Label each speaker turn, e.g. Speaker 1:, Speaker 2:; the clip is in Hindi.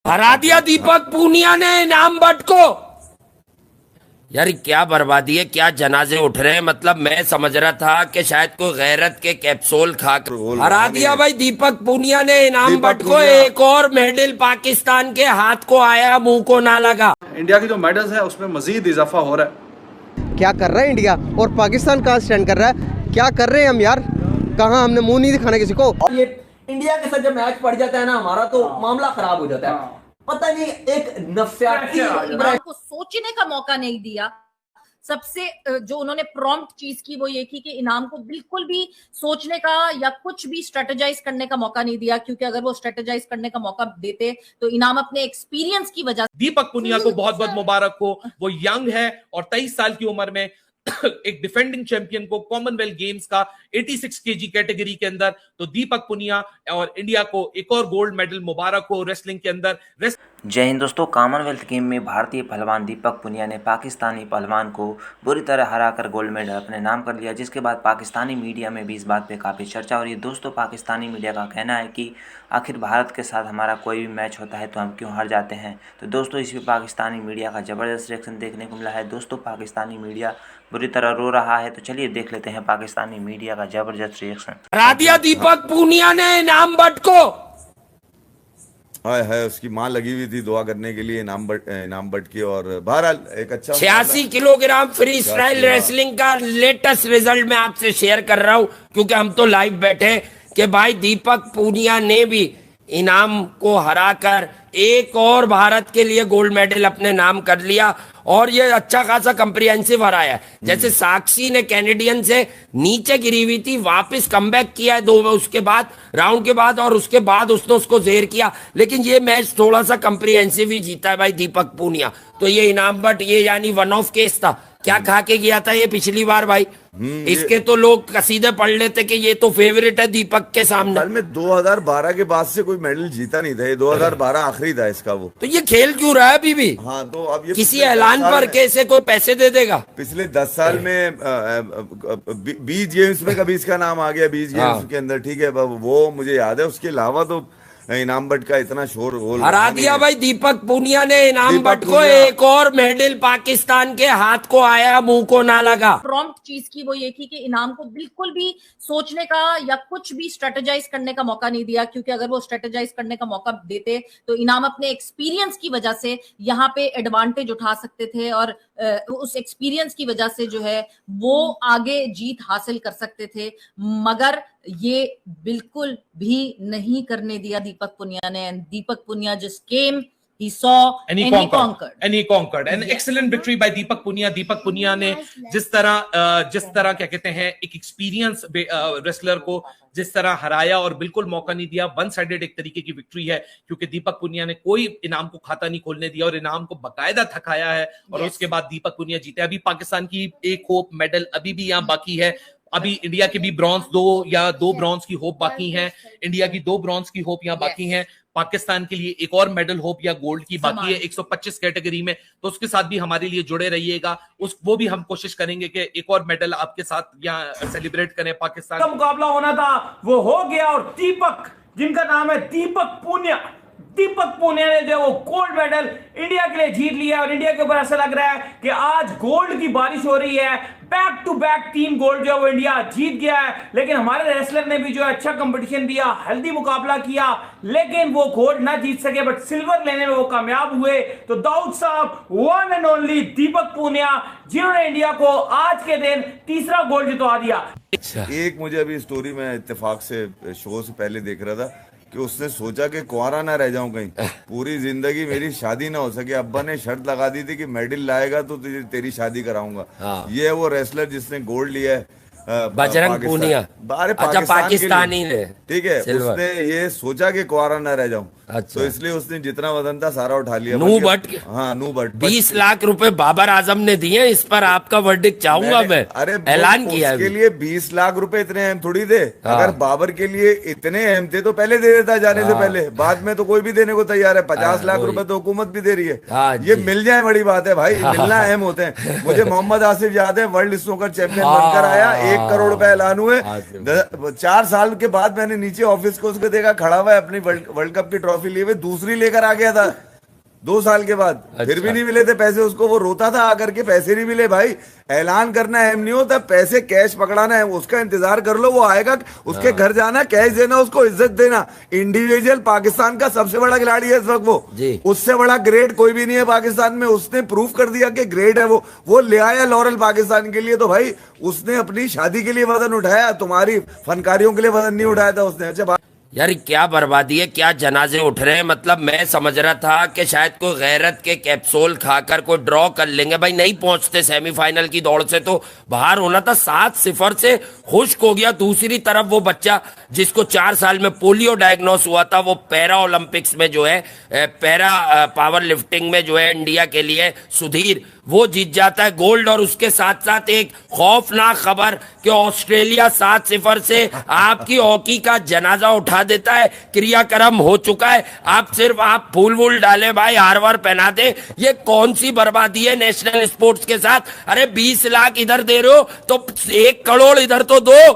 Speaker 1: हरा दिया दीपक पूनिया ने इनाम बट को। यार क्या बर्बादी है, क्या जनाजे उठ रहे हैं। मतलब मैं समझ रहा था कि शायद कोई गैरत के कैप्सूल खाकर हरा दिया भाई दीपक पूनिया ने इनाम बट को। एक और मेडल पाकिस्तान के हाथ को आया, मुंह को ना लगा।
Speaker 2: इंडिया की जो मेडल्स है उसमें मजीद इजाफा हो रहा है।
Speaker 3: क्या कर रहा है इंडिया और पाकिस्तान कहाँ स्टैंड कर रहा है? क्या कर रहे हैं हम यार? कहाँ हमने मुंह नहीं दिखाना किसी को।
Speaker 4: ये इंडिया के साथ जब मैच पड़ जाता है ना हमारा, तो मामला खराब हो जाता है। पता नहीं एक नफ्सियाती
Speaker 5: को सोचने का मौका नहीं दिया। सबसे जो उन्होंने प्रॉम्प्ट चीज की वो ये थी कि इनाम को बिल्कुल भी सोचने का या कुछ भी स्ट्रेटेजाइज करने का मौका नहीं दिया, क्योंकि अगर वो स्ट्रेटेजाइज करने का मौका देते तो इनाम अपने एक्सपीरियंस की वजह।
Speaker 6: दीपक पुनिया को बहुत बहुत मुबारक हो। वो यंग है और 23 साल की उम्र में एक डिफेंडिंग चैंपियन को कॉमनवेल्थ गेम्स का 86 केजी कैटेगरी के अंदर, तो दीपक पुनिया और इंडिया को एक और गोल्ड मेडल मुबारक हो रेसलिंग के अंदर।
Speaker 7: जय हिंद दोस्तों, कॉमनवेल्थ गेम में भारतीय पहलवान दीपक पुनिया ने पाकिस्तानी पहलवान को बुरी तरह हराकर गोल्ड मेडल अपने नाम कर लिया, जिसके बाद पाकिस्तानी मीडिया में भी इस बात पे काफ़ी चर्चा हो रही है। दोस्तों, पाकिस्तानी मीडिया का कहना है कि आखिर भारत के साथ हमारा कोई भी मैच होता है तो हम क्यों हार जाते हैं। तो दोस्तों, इस पर पाकिस्तानी मीडिया का ज़बरदस्त रिएक्शन देखने को मिला है। दोस्तों, पाकिस्तानी मीडिया बुरी तरह रो रहा है, तो चलिए देख लेते हैं पाकिस्तानी मीडिया का ज़बरदस्त रिएक्शन।
Speaker 1: हरा दिया दीपक पूनिया ने इनाम बट को।
Speaker 8: हाय हाय, उसकी माँ लगी हुई थी दुआ करने के लिए इनाम बट की। और बहरहाल एक अच्छा
Speaker 1: 86 किलोग्राम फ्री स्टाइल रेसलिंग का लेटेस्ट रिजल्ट मैं आपसे शेयर कर रहा हूं, क्योंकि हम तो लाइव बैठे कि भाई दीपक पूनिया ने भी इनाम को हराकर एक और भारत के लिए गोल्ड मेडल अपने नाम कर लिया। और ये अच्छा खासा कंप्रिहेंसिव हराया है। जैसे साक्षी ने कैनेडियन से नीचे गिरी हुई थी, वापस कमबैक किया है 2 उसके बाद राउंड के बाद, और उसके बाद उसने उसको जेर किया। लेकिन ये मैच थोड़ा सा कंप्रिहेंसिव ही जीता है भाई दीपक पूनिया। तो ये इनाम बट ये यानी वन ऑफ केस था। क्या खा के गया था ये पिछली बार भाई। इसके तो लोग कसीदे पढ़ लेते कि ये तो फेवरेट है दीपक के सामने।
Speaker 8: में 2012 के बाद से कोई मेडल जीता नहीं था, ये 2012 आखिरी था इसका। वो
Speaker 1: तो ये खेल क्यों रहा है अभी भी?
Speaker 8: हाँ, तो अब ये
Speaker 1: किसी ऐलान पर कैसे कोई पैसे दे देगा?
Speaker 8: पिछले 10 साल में 20 गेम्स में कभी इसका नाम आ गया, 20 गेम्स के अंदर, ठीक है, वो मुझे याद है। उसके अलावा तो इनाम बट का इतना शोर
Speaker 1: हरा दिया भाई दीपक पूनिया ने इनाम बट को। एक और मेडल पाकिस्तान के हाथ को आया, मुंह को ना लगा।
Speaker 5: प्रॉम्प्ट चीज की वो ये थी कि इनाम को बिल्कुल भी सोचने का या कुछ भी स्ट्रेटेजाइज करने का मौका नहीं दिया, क्योंकि अगर वो स्ट्रेटेजाइज करने का मौका देते तो इनाम अपने एक्सपीरियंस की वजह से यहाँ पे एडवांटेज उठा सकते थे, और उस एक्सपीरियंस की वजह से जो है वो आगे जीत हासिल कर सकते थे। मगर ये बिल्कुल भी नहीं करने दिया दीपक पुनिया ने। Deepak Punia just came, he saw and he
Speaker 6: conquered an excellent victory by Deepak Punia. Deepak Punia ने जिस तरह क्या कहते हैं एक एक्सपीरियंस रेसलर को जिस तरह हराया और बिल्कुल मौका नहीं दिया, वन साइडेड एक तरीके की विक्ट्री है, क्योंकि दीपक पुनिया ने कोई इनाम को खाता नहीं खोलने दिया और इनाम को बकायदा थकाया है। और उसके बाद दीपक पुनिया जीते। अभी पाकिस्तान की एक होप मेडल अभी भी यहाँ बाकी है। अभी इंडिया के भी दो ब्रॉन्ज की होप बाकी है। इंडिया की 2 ब्रॉन्ज की होप यहाँ बाकी है। पाकिस्तान के लिए एक और मेडल होप या गोल्ड की बाकी है 125 कैटेगरी में। तो उसके साथ भी हमारे लिए जुड़े रहिएगा। वो भी हम कोशिश करेंगे कि एक और मेडल आपके साथ यहाँ सेलिब्रेट करें। पाकिस्तान
Speaker 2: का मुकाबला होना था वो हो गया, और दीपक, जिनका नाम है दीपक पुनिया ने जो वो गोल्ड मेडल इंडिया के लिए जीत लिया। और इंडिया के ऊपर ऐसा लग रहा है कि आज गोल्ड की बारिश हो रही है। बैक टू बैक 3 गोल्ड जो वो इंडिया जीत गया है। लेकिन हमारे रेसलर ने भी जो अच्छा कंपटीशन दिया, हेल्दी मुकाबला किया, लेकिन वो गोल्ड ना जीत सके, बट सिल्वर लेने में वो कामयाब हुए। तो दाऊद साहब, वन एंड ओनली दीपक पुनिया, जिन्होंने इंडिया को आज के दिन तीसरा गोल्ड जितवा दिया।
Speaker 8: एक मुझे अभी स्टोरी में इत्तेफाक से शो से पहले देख रहा था कि उसने सोचा कि कुंवारा ना रह जाऊं कहीं, पूरी जिंदगी मेरी शादी ना हो सके। अब्बा ने शर्त लगा दी थी कि मेडल लाएगा तो तेरी शादी कराऊंगा। ये है वो रेसलर जिसने गोल्ड लिया है,
Speaker 1: बजरंग पूनिया। अच्छा, पाकिस्तानी ने,
Speaker 8: ठीक है, उसने ये सोचा कि कुंवारा ना रह जाऊं।
Speaker 1: अच्छा।
Speaker 8: तो इसलिए उसने जितना वजन था सारा उठा लिया।
Speaker 1: नू बट 20 लाख रुपए बाबर आजम ने दिए। इस पर आपका वर्डिक्ट चाहूंगा मैं।
Speaker 8: अरे
Speaker 1: ऐलान किया
Speaker 8: उसके लिए 20 लाख रुपए इतने अहम थोड़ी थे। अगर बाबर के लिए इतने अहम थे तो पहले दे देता जाने से पहले। बाद में तो कोई भी देने को तैयार है। 50 लाख रुपए तो हुकूमत भी दे रही है। ये मिल जाए बड़ी बात है भाई, मिलना अहम होते हैं। मुझे मोहम्मद आसिफ याद है, वर्ल्ड स्नूकर चैंपियन बनकर आया, 1 करोड़ रुपए ऐलान हुए। 4 साल के बाद मैंने नीचे ऑफिस को उसको देखा खड़ा हुआ है अपनी वर्ल्ड कप की ट्रॉफी ट्रॉफी लिए हुए दूसरी लेकर आ गया था 2 साल के बाद। फिर भी नहीं मिले थे पैसे उसको, वो रोता था आकर के पैसे नहीं मिले। भाई ऐलान करना अहम नहीं होता, पैसे कैश पकड़ाना है, उसका इंतजार कर लो, वो आएगा, उसके घर जाना, कैश देना, उसको इज्जत देना। इंडिविजुअल पाकिस्तान का सबसे बड़ा खिलाड़ी है इस वक्त वो, उससे बड़ा ग्रेट कोई भी नहीं है पाकिस्तान में। उसने प्रूफ कर दिया कि ग्रेट है वो ले आया लॉरेल पाकिस्तान के लिए। तो भाई उसने अपनी शादी के लिए वजन उठाया, तुम्हारी फनकारियों के लिए वजन नहीं उठाया था उसने। अच्छा
Speaker 1: यार क्या बर्बादी है, क्या जनाजे उठ रहे हैं। मतलब मैं समझ रहा था कि शायद कोई गैरत के कैप्सूल खाकर कोई ड्रॉ कर लेंगे, भाई नहीं पहुंचते सेमीफाइनल की दौड़ से तो बाहर होना था। 7-0 से खुश्क हो गया। दूसरी तरफ वो बच्चा जिसको 4 साल में पोलियो डायग्नोस हुआ था, वो पैरा ओलंपिक्स में जो है पैरा पावर लिफ्टिंग में जो है इंडिया के लिए सुधीर, वो जीत जाता है गोल्ड। और उसके साथ साथ एक खौफनाक खबर कि ऑस्ट्रेलिया 7-0 से आपकी हॉकी का जनाजा उठा देता है। क्रियाक्रम हो चुका है, आप सिर्फ आप फूल वूल डाले भाई, हार वार पहना दे। ये कौन सी बर्बादी है नेशनल स्पोर्ट्स के साथ। अरे 20 लाख इधर दे रहे हो तो 1 करोड़ इधर तो दो।